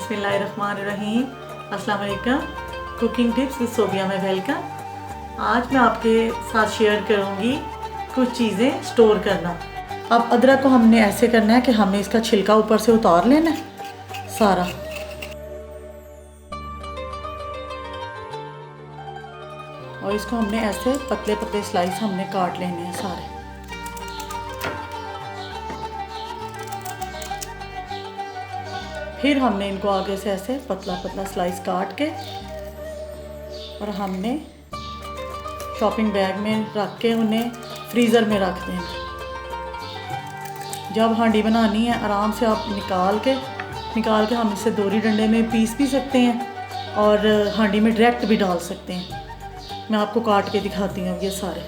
बिस्मिल्लाहिर्रहमानिर्रहीम। अस्सलाम वालेकुम। कुकिंग टिप्स विद सोबिया में वेलकम। आज मैं आपके साथ शेयर करूंगी कुछ चीज़ें स्टोर करना। अब अदरक को हमने ऐसे करना है कि हमने इसका छिलका ऊपर से उतार लेना है सारा, और इसको हमने ऐसे पतले पतले स्लाइस हमने काट लेने हैं सारे। फिर हमने इनको आगे से ऐसे पतला पतला स्लाइस काट के और हमने शॉपिंग बैग में रख के उन्हें फ्रीज़र में रख देना। जब हांडी बनानी है आराम से आप निकाल के हम इसे दोरी डंडे में पीस भी सकते हैं और हांडी में डायरेक्ट भी डाल सकते हैं। मैं आपको काट के दिखाती हूँ। ये सारे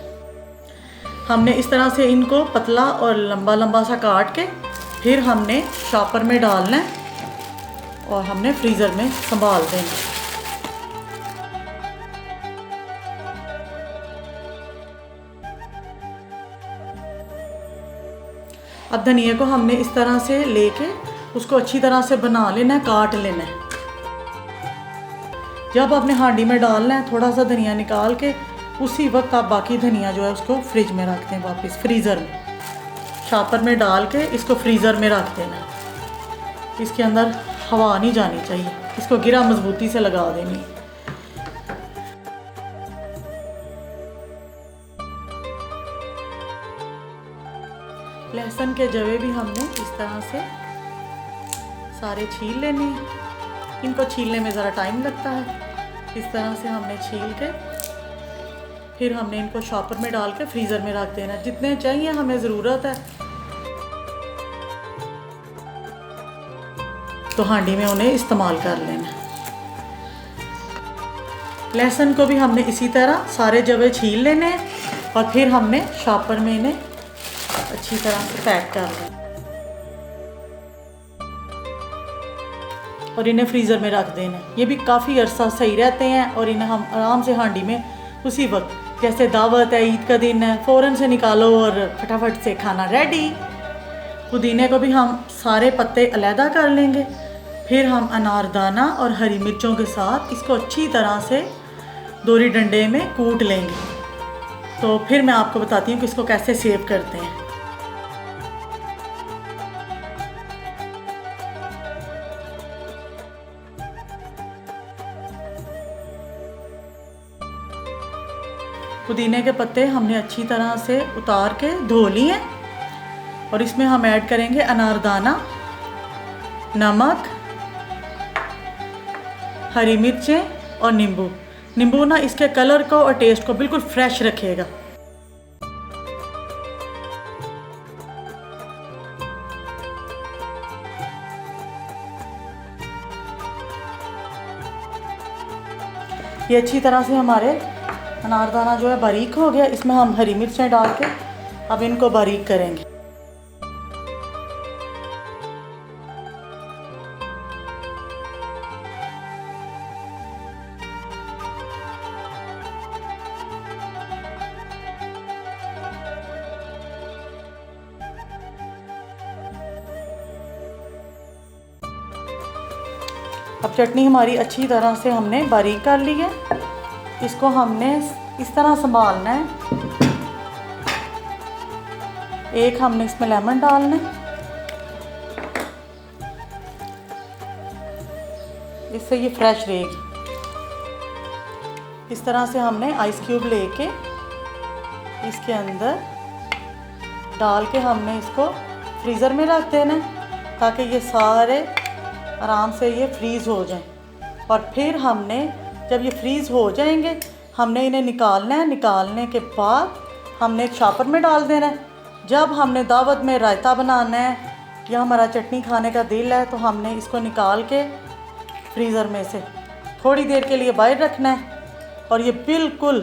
हमने इस तरह से इनको पतला और लंबा लंबा सा काट के फिर हमने शॉपर में डालना है और हमने फ्रीज़र में संभाल देना। अब धनिया को हमने इस तरह से लेके उसको अच्छी तरह से बना लेना है, काट लेना है। जब आपने हांडी में डालना है थोड़ा सा धनिया निकाल के उसी वक्त आप बाकी धनिया जो है उसको फ्रिज में रख दें, वापस फ्रीज़र में शॉपर में डाल के इसको फ्रीज़र में रख देना है। इसके अंदर हवा नहीं जानी चाहिए, इसको गिरा मजबूती से लगा देनी। लहसुन के जवे भी हमने इस तरह से सारे छील लेने हैं। इनको छीलने में ज़रा टाइम लगता है। इस तरह से हमने छील के फिर हमने इनको शॉपर में डाल के फ्रीज़र में रख देना। जितने चाहिए हमें ज़रूरत है तो हांडी में उन्हें इस्तेमाल कर लेना। लहसुन को भी हमने इसी तरह सारे जवे छील लेने हैं और फिर हमने शॉपर में इन्हें अच्छी तरह से पैक कर लेना और इन्हें फ्रीज़र में रख देना। ये भी काफ़ी अरसा सही रहते हैं और इन्हें हम आराम से हांडी में उसी वक्त, जैसे दावत है, ईद का दिन है, फ़ौरन से निकालो और फटाफट से खाना रेडी। पुदीने को भी हम सारे पत्ते अलहदा कर लेंगे। फिर हम अनारदाना और हरी मिर्चों के साथ इसको अच्छी तरह से दोरी डंडे में कूट लेंगे। तो फिर मैं आपको बताती हूँ कि इसको कैसे सेव करते हैं। पुदीने के पत्ते हमने अच्छी तरह से उतार के धो लिए और इसमें हम ऐड करेंगे अनारदाना, नमक, हरी मिर्चें और नींबू ना इसके कलर को और टेस्ट को बिल्कुल फ्रेश रखेगा। ये अच्छी तरह से हमारे अनारदाना जो है बारीक हो गया। इसमें हम हरी मिर्चें डाल के अब इनको बारीक करेंगे। अब चटनी हमारी अच्छी तरह से हमने बारीक कर ली है। इसको हमने इस तरह संभालना है। एक हमने इसमें लेमन डालना है, इससे ये फ्रेश रहेगी। इस तरह से हमने आइस क्यूब लेके इसके अंदर डाल के हमने इसको फ्रीज़र में रख देना है ताकि ये सारे आराम से ये फ्रीज़ हो जाएं। और फिर हमने जब ये फ्रीज़ हो जाएंगे हमने इन्हें निकालना है। निकालने के बाद हमने एक शॉपर में डाल देना है। जब हमने दावत में रायता बनाना है या हमारा चटनी खाने का दिल है तो हमने इसको निकाल के फ्रीज़र में से थोड़ी देर के लिए बाहर रखना है और ये बिल्कुल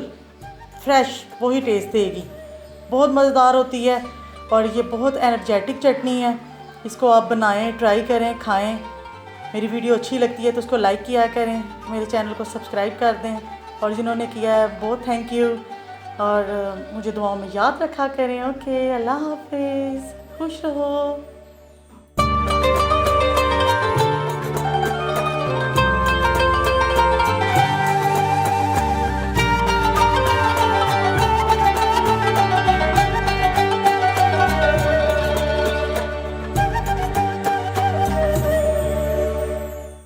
फ्रेश वही टेस्ट देगी। बहुत मज़ेदार होती है और ये बहुत एनर्जेटिक चटनी है। इसको आप बनाएं, ट्राई करें, खाएं। मेरी वीडियो अच्छी लगती है तो उसको लाइक किया करें, मेरे चैनल को सब्सक्राइब कर दें और जिन्होंने किया है बहुत थैंक यू। और मुझे दुआओं में याद रखा करें। ओके, अल्लाह हाफिज़, खुश रहो।